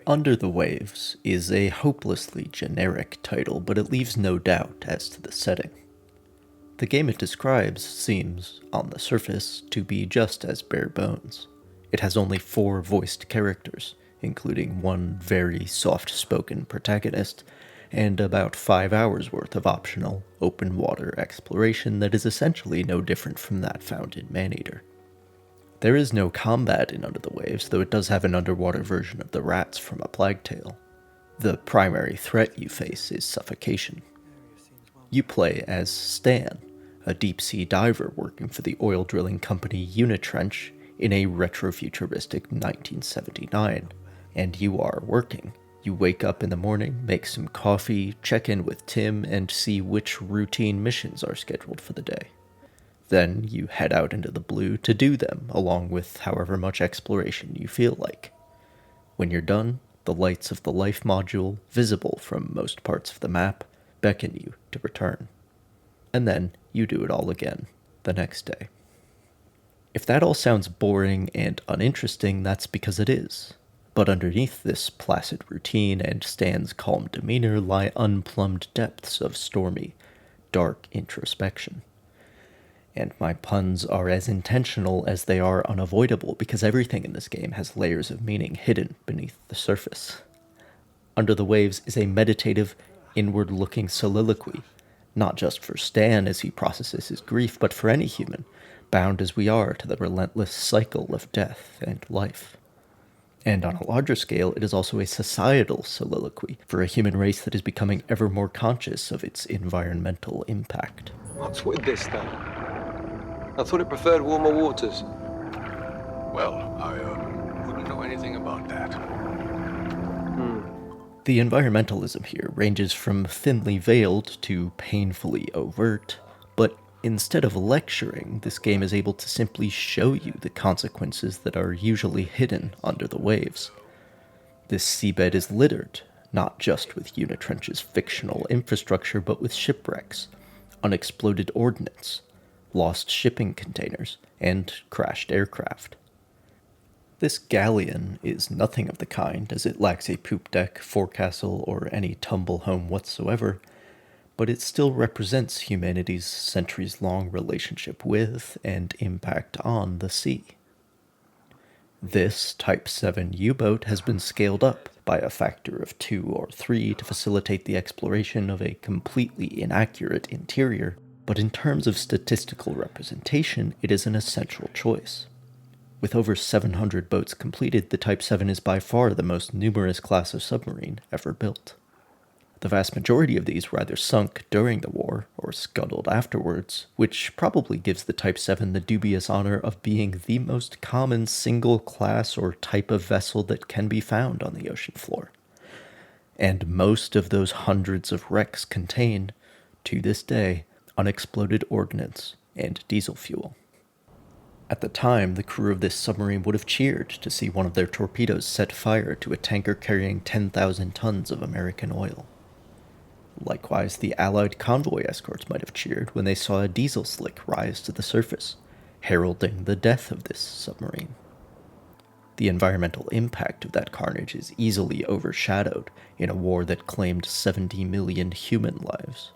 Under the Waves is a hopelessly generic title, but it leaves no doubt as to the setting. The game it describes seems, on the surface, to be just as bare bones. It has only 4 voiced characters, including one very soft-spoken protagonist, and about 5 hours worth of optional, open-water exploration that is essentially no different from that found in Maneater. There is no combat in Under the Waves, though it does have an underwater version of the rats from A Plague Tale. The primary threat you face is suffocation. You play as Stan, a deep-sea diver working for the oil drilling company Unitrench in a retrofuturistic 1979, and you are working. You wake up in the morning, make some coffee, check in with Tim, and see which routine missions are scheduled for the day. Then you head out into the blue to do them, along with however much exploration you feel like. When you're done, the lights of the life module, visible from most parts of the map, beckon you to return. And then you do it all again the next day. If that all sounds boring and uninteresting, that's because it is. But underneath this placid routine and Stan's calm demeanor lie unplumbed depths of stormy, dark introspection. And my puns are as intentional as they are unavoidable because everything in this game has layers of meaning hidden beneath the surface. Under the Waves is a meditative, inward-looking soliloquy, not just for Stan as he processes his grief, but for any human, bound as we are to the relentless cycle of death and life. And on a larger scale, it is also a societal soliloquy for a human race that is becoming ever more conscious of its environmental impact. What's with this, then? I thought it preferred warmer waters. Well, I wouldn't know anything about that. The environmentalism here ranges from thinly veiled to painfully overt, but instead of lecturing, this game is able to simply show you the consequences that are usually hidden under the waves. This seabed is littered, not just with Unitrench's fictional infrastructure, but with shipwrecks, unexploded ordnance, lost shipping containers, and crashed aircraft. This galleon is nothing of the kind, as it lacks a poop deck, forecastle, or any tumble home whatsoever, but it still represents humanity's centuries-long relationship with and impact on the sea. This Type 7 U-boat has been scaled up by a factor of 2 or 3 to facilitate the exploration of a completely inaccurate interior, but in terms of statistical representation, it is an essential choice. With over 700 boats completed, the Type 7 is by far the most numerous class of submarine ever built. The vast majority of these were either sunk during the war or scuttled afterwards, which probably gives the Type 7 the dubious honor of being the most common single class or type of vessel that can be found on the ocean floor. And most of those hundreds of wrecks contain, to this day, unexploded ordnance and diesel fuel. At the time, the crew of this submarine would have cheered to see one of their torpedoes set fire to a tanker carrying 10,000 tons of American oil. Likewise, the Allied convoy escorts might have cheered when they saw a diesel slick rise to the surface, heralding the death of this submarine. The environmental impact of that carnage is easily overshadowed in a war that claimed 70 million human lives.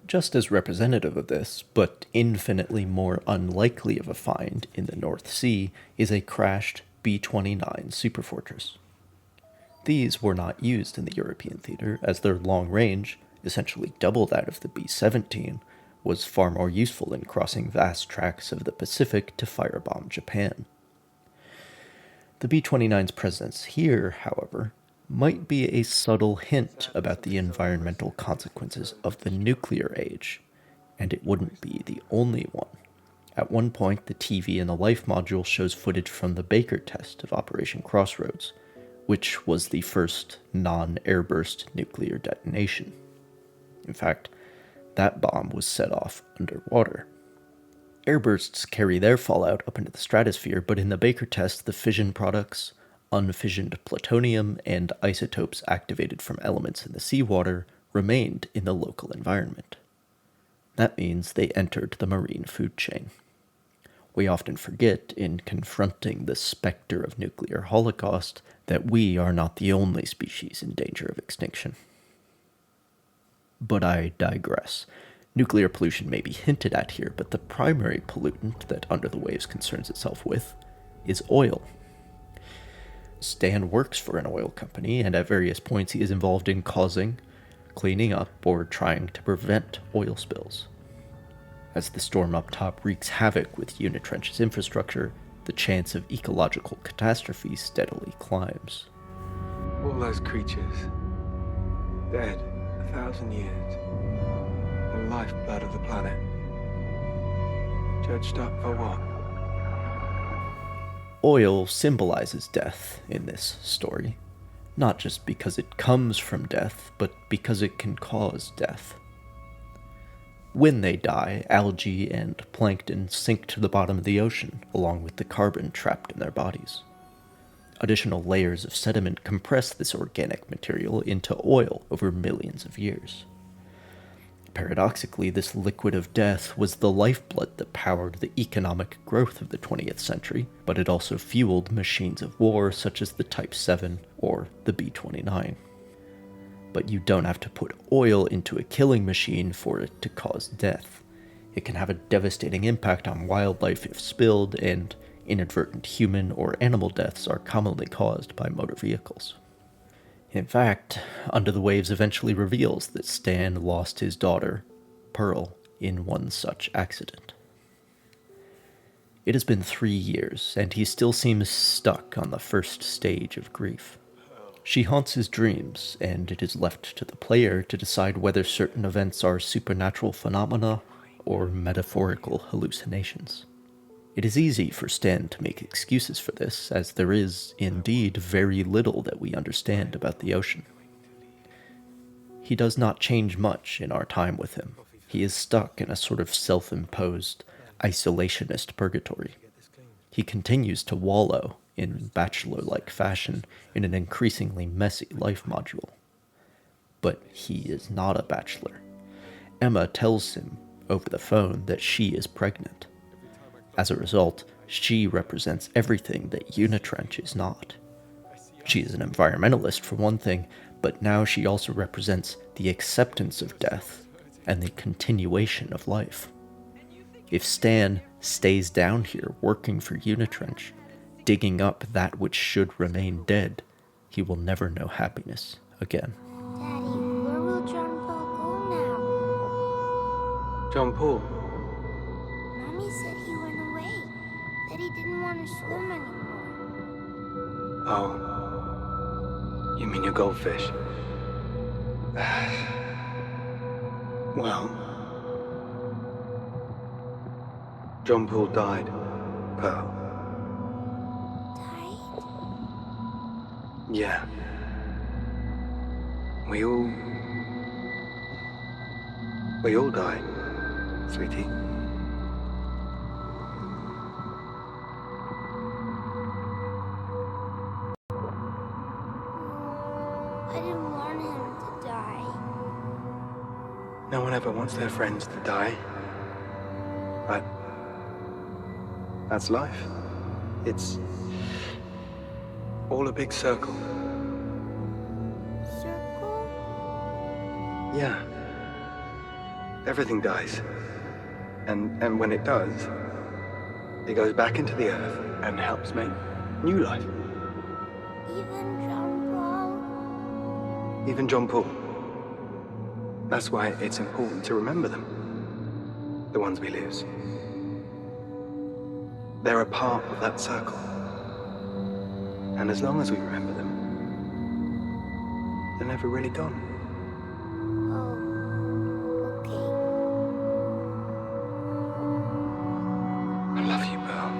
Just as representative of this, but infinitely more unlikely of a find in the North Sea, is a crashed B-29 superfortress. These were not used in the European theater, as their long range, essentially double that of the B-17, was far more useful in crossing vast tracts of the Pacific to firebomb Japan. The B-29's presence here, however, might be a subtle hint about the environmental consequences of the nuclear age, and it wouldn't be the only one. At one point, the TV in the life module shows footage from the Baker test of Operation Crossroads, which was the first non-airburst nuclear detonation. In fact, that bomb was set off underwater. Airbursts carry their fallout up into the stratosphere, but in the Baker test, the fission products, unfissioned plutonium, and isotopes activated from elements in the seawater remained in the local environment. That means they entered the marine food chain. We often forget, in confronting the specter of nuclear holocaust, that we are not the only species in danger of extinction. But I digress. Nuclear pollution may be hinted at here, but the primary pollutant that Under the Waves concerns itself with is oil. Stan works for an oil company, and at various points he is involved in causing, cleaning up, or trying to prevent oil spills. As the storm up top wreaks havoc with Unitrench's infrastructure, the chance of ecological catastrophe steadily climbs. All those creatures, dead 1,000 years, the lifeblood of the planet, judged up for what? Oil symbolizes death in this story, not just because it comes from death, but because it can cause death. When they die, algae and plankton sink to the bottom of the ocean, along with the carbon trapped in their bodies. Additional layers of sediment compress this organic material into oil over millions of years. Paradoxically, this liquid of death was the lifeblood that powered the economic growth of the 20th century, but it also fueled machines of war such as the Type 7 or the B-29. But you don't have to put oil into a killing machine for it to cause death. It can have a devastating impact on wildlife if spilled, and inadvertent human or animal deaths are commonly caused by motor vehicles. In fact, Under the Waves eventually reveals that Stan lost his daughter, Pearl, in one such accident. It has been 3 years, and he still seems stuck on the first stage of grief. She haunts his dreams, and it is left to the player to decide whether certain events are supernatural phenomena or metaphorical hallucinations. It is easy for Stan to make excuses for this, as there is, indeed, very little that we understand about the ocean. He does not change much in our time with him. He is stuck in a sort of self-imposed, isolationist purgatory. He continues to wallow, in bachelor-like fashion, in an increasingly messy life module. But he is not a bachelor. Emma tells him over the phone that she is pregnant. As a result, she represents everything that Unitrench is not. She is an environmentalist for one thing, but now she also represents the acceptance of death and the continuation of life. If Stan stays down here working for Unitrench, digging up that which should remain dead, he will never know happiness again. Daddy, where will John Paul go John Paul? now? Mommy said he went away, that he didn't want to swim anymore. Oh. You mean your goldfish? Well, John Paul died, Pearl. Died? Yeah. We all die, sweetie. I didn't want him to die. No one ever wants their friends to die. But that's life. It's all a big circle. Circle? Yeah. Everything dies. And when it does, it goes back into the earth and helps make new life. Even John Paul? Even John Paul. That's why it's important to remember them. The ones we lose. They're a part of that circle. And as long as we remember them, they're never really gone. Oh, okay. I love you, Pearl.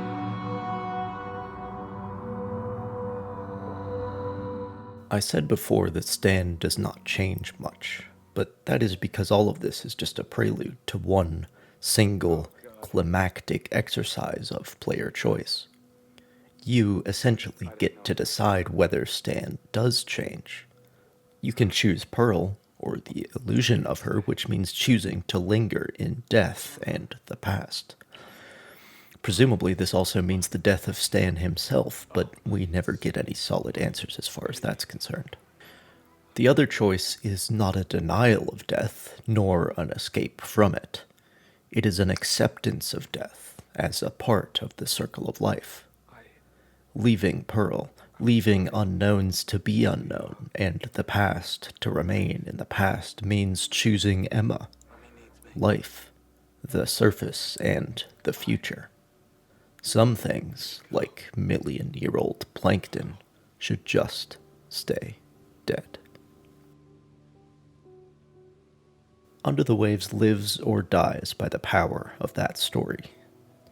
I said before that Stan does not change much, but that is because all of this is just a prelude to one single climactic exercise of player choice. You essentially get to decide whether Stan does change. You can choose Pearl, or the illusion of her, which means choosing to linger in death and the past. Presumably, this also means the death of Stan himself, but we never get any solid answers as far as that's concerned. The other choice is not a denial of death, nor an escape from it. It is an acceptance of death as a part of the circle of life. Leaving Pearl, leaving unknowns to be unknown, and the past to remain in the past means choosing Emma, life, the surface, and the future. Some things, like million-year-old plankton, should just stay dead. Under the Waves lives or dies by the power of that story.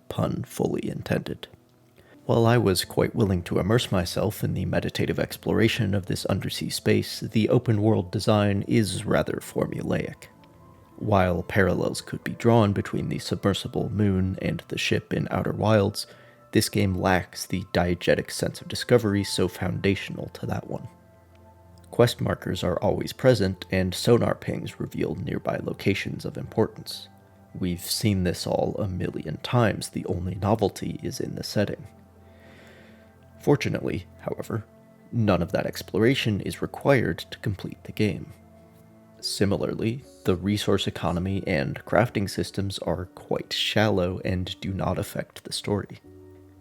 Pun fully intended. While I was quite willing to immerse myself in the meditative exploration of this undersea space, the open-world design is rather formulaic. While parallels could be drawn between the submersible moon and the ship in Outer Wilds, this game lacks the diegetic sense of discovery so foundational to that one. Quest markers are always present, and sonar pings reveal nearby locations of importance. We've seen this all a million times, the only novelty is in the setting. Fortunately, however, none of that exploration is required to complete the game. Similarly, the resource economy and crafting systems are quite shallow and do not affect the story.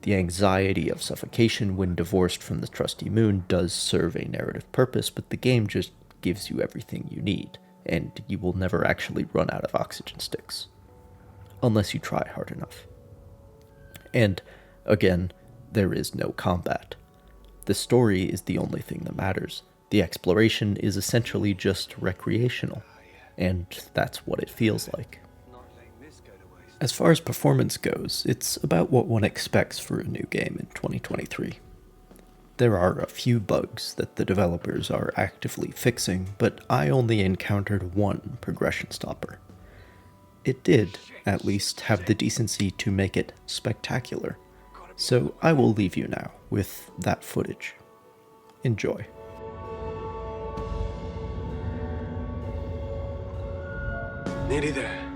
The anxiety of suffocation when divorced from the trusty moon does serve a narrative purpose, but the game just gives you everything you need, and you will never actually run out of oxygen sticks. Unless you try hard enough. And, again, there is no combat. The story is the only thing that matters. The exploration is essentially just recreational, and that's what it feels like. As far as performance goes, it's about what one expects for a new game in 2023. There are a few bugs that the developers are actively fixing, but I only encountered one progression stopper. It did, at least, have the decency to make it spectacular, so I will leave you now with that footage. Enjoy. Nearly there.